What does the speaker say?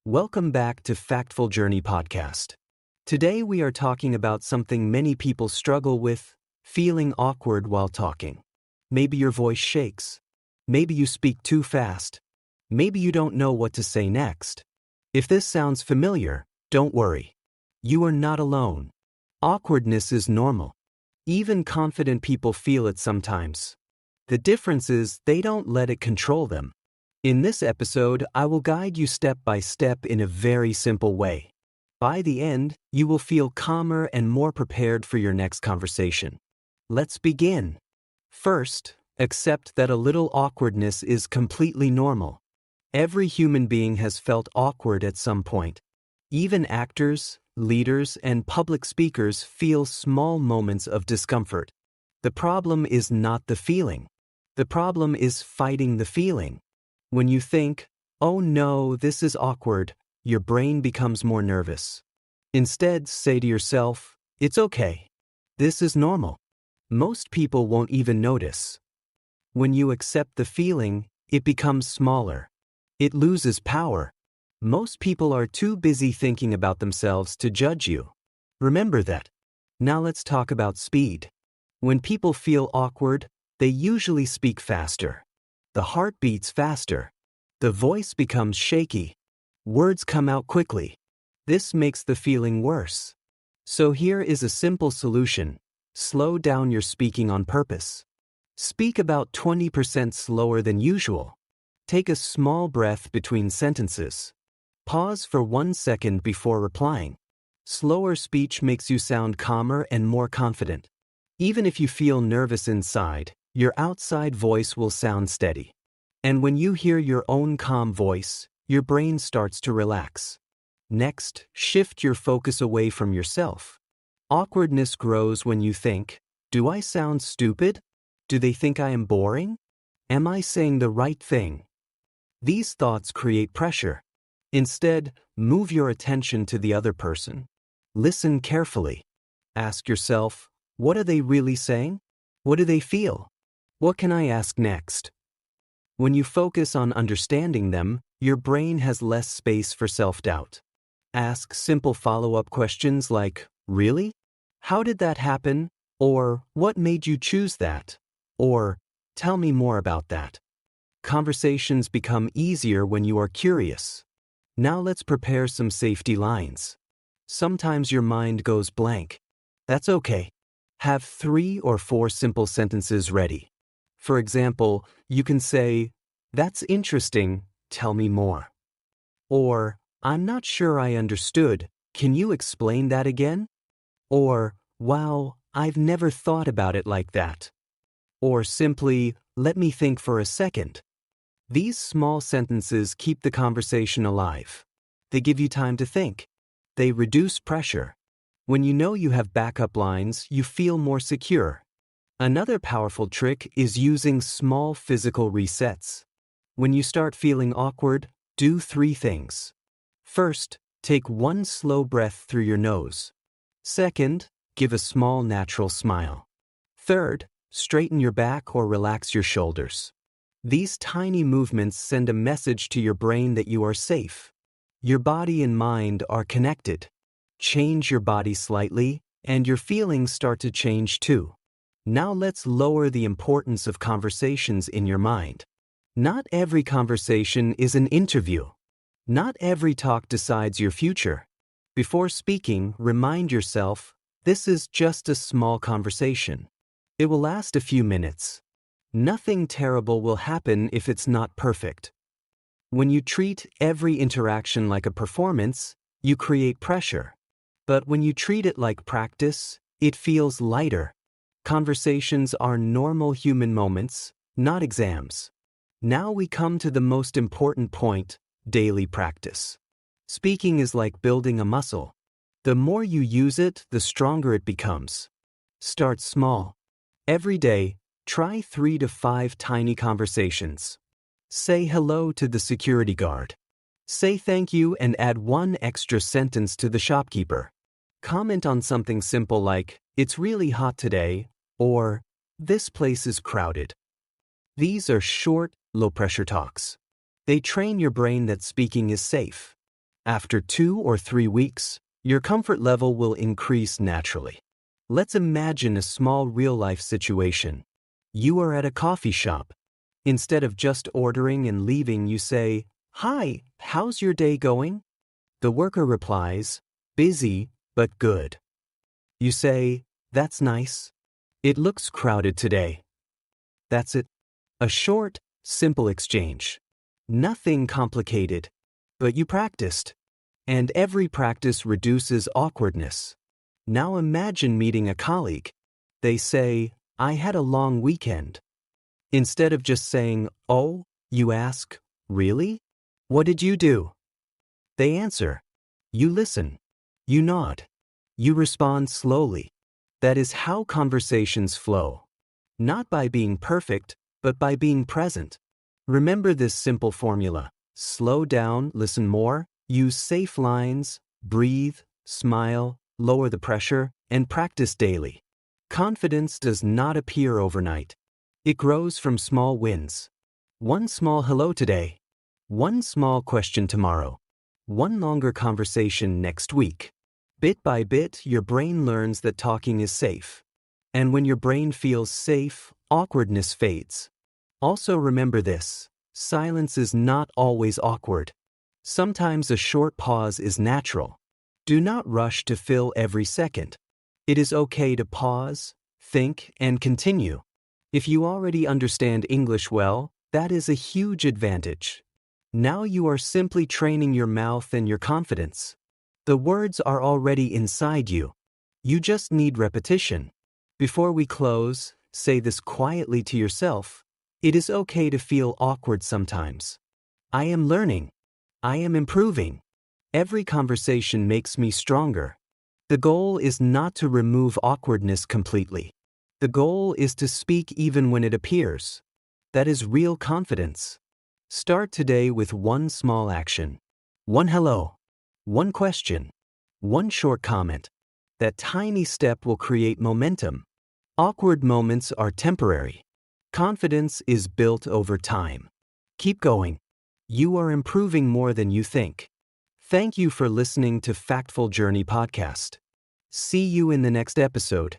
Welcome back to Factful Journey Podcast. Today we are talking about something many people struggle with, feeling awkward while talking. Maybe your voice shakes. Maybe you speak too fast. Maybe you don't know what to say next. If this sounds familiar, don't worry. You are not alone. Awkwardness is normal. Even confident people feel it sometimes. The difference is they don't let it control them. In this episode, I will guide you step by step in a very simple way. By the end, you will feel calmer and more prepared for your next conversation. Let's begin. First, accept that a little awkwardness is completely normal. Every human being has felt awkward at some point. Even actors, leaders, and public speakers feel small moments of discomfort. The problem is not the feeling. The problem is fighting the feeling. When you think, "Oh no, this is awkward," your brain becomes more nervous. Instead, say to yourself, "It's okay. This is normal." Most people won't even notice. When you accept the feeling, it becomes smaller. It loses power. Most people are too busy thinking about themselves to judge you. Remember that. Now let's talk about speed. When people feel awkward, they usually speak faster. The heart beats faster. The voice becomes shaky. Words come out quickly. This makes the feeling worse. So here is a simple solution. Slow down your speaking on purpose. Speak about 20% slower than usual. Take a small breath between sentences. Pause for 1 second before replying. Slower speech makes you sound calmer and more confident. Even if you feel nervous inside, your outside voice will sound steady. And when you hear your own calm voice, your brain starts to relax. Next, shift your focus away from yourself. Awkwardness grows when you think, "Do I sound stupid? Do they think I am boring? Am I saying the right thing?" These thoughts create pressure. Instead, move your attention to the other person. Listen carefully. Ask yourself, what are they really saying? What do they feel? What can I ask next? When you focus on understanding them, your brain has less space for self-doubt. Ask simple follow-up questions like, "Really? How did that happen?" Or, "What made you choose that?" Or, "Tell me more about that." Conversations become easier when you are curious. Now let's prepare some safety lines. Sometimes your mind goes blank. That's okay. Have 3 or 4 simple sentences ready. For example, you can say, "That's interesting, tell me more." Or, "I'm not sure I understood, can you explain that again?" Or, "Wow, I've never thought about it like that." Or simply, "Let me think for a second." These small sentences keep the conversation alive. They give you time to think. They reduce pressure. When you know you have backup lines, you feel more secure. Another powerful trick is using small physical resets. When you start feeling awkward, do 3 things. First, take 1 slow breath through your nose. Second, give a small natural smile. Third, straighten your back or relax your shoulders. These tiny movements send a message to your brain that you are safe. Your body and mind are connected. Change your body slightly, and your feelings start to change too. Now let's lower the importance of conversations in your mind. Not every conversation is an interview. Not every talk decides your future. Before speaking, remind yourself, this is just a small conversation. It will last a few minutes. Nothing terrible will happen if it's not perfect. When you treat every interaction like a performance, you create pressure. But when you treat it like practice, it feels lighter. Conversations are normal human moments, not exams. Now we come to the most important point, daily practice. Speaking is like building a muscle. The more you use it, the stronger it becomes. Start small. Every day, try 3 to 5 tiny conversations. Say hello to the security guard. Say thank you and add 1 extra sentence to the shopkeeper. Comment on something simple like, "It's really hot today," or, "This place is crowded." These are short, low-pressure talks. They train your brain that speaking is safe. After 2 or 3 weeks, your comfort level will increase naturally. Let's imagine a small real-life situation. You are at a coffee shop. Instead of just ordering and leaving, you say, "Hi, how's your day going?" The worker replies, "Busy, but good." You say, "That's nice. It looks crowded today." That's it. A short, simple exchange. Nothing complicated, but you practiced. And every practice reduces awkwardness. Now imagine meeting a colleague. They say, "I had a long weekend." Instead of just saying, "Oh," you ask, "Really? What did you do?" They answer. You listen. You nod. You respond slowly. That is how conversations flow. Not by being perfect, but by being present. Remember this simple formula. Slow down, listen more, use safe lines, breathe, smile, lower the pressure, and practice daily. Confidence does not appear overnight. It grows from small wins. One small hello today. One small question tomorrow. One longer conversation next week. Bit by bit, your brain learns that talking is safe. And when your brain feels safe, awkwardness fades. Also remember this, silence is not always awkward. Sometimes a short pause is natural. Do not rush to fill every second. It is okay to pause, think, and continue. If you already understand English well, that is a huge advantage. Now you are simply training your mouth and your confidence. The words are already inside you. You just need repetition. Before we close, say this quietly to yourself. It is okay to feel awkward sometimes. I am learning. I am improving. Every conversation makes me stronger. The goal is not to remove awkwardness completely. The goal is to speak even when it appears. That is real confidence. Start today with one small action. One hello. One question. One short comment. That tiny step will create momentum. Awkward moments are temporary. Confidence is built over time. Keep going. You are improving more than you think. Thank you for listening to Factful Journey Podcast. See you in the next episode.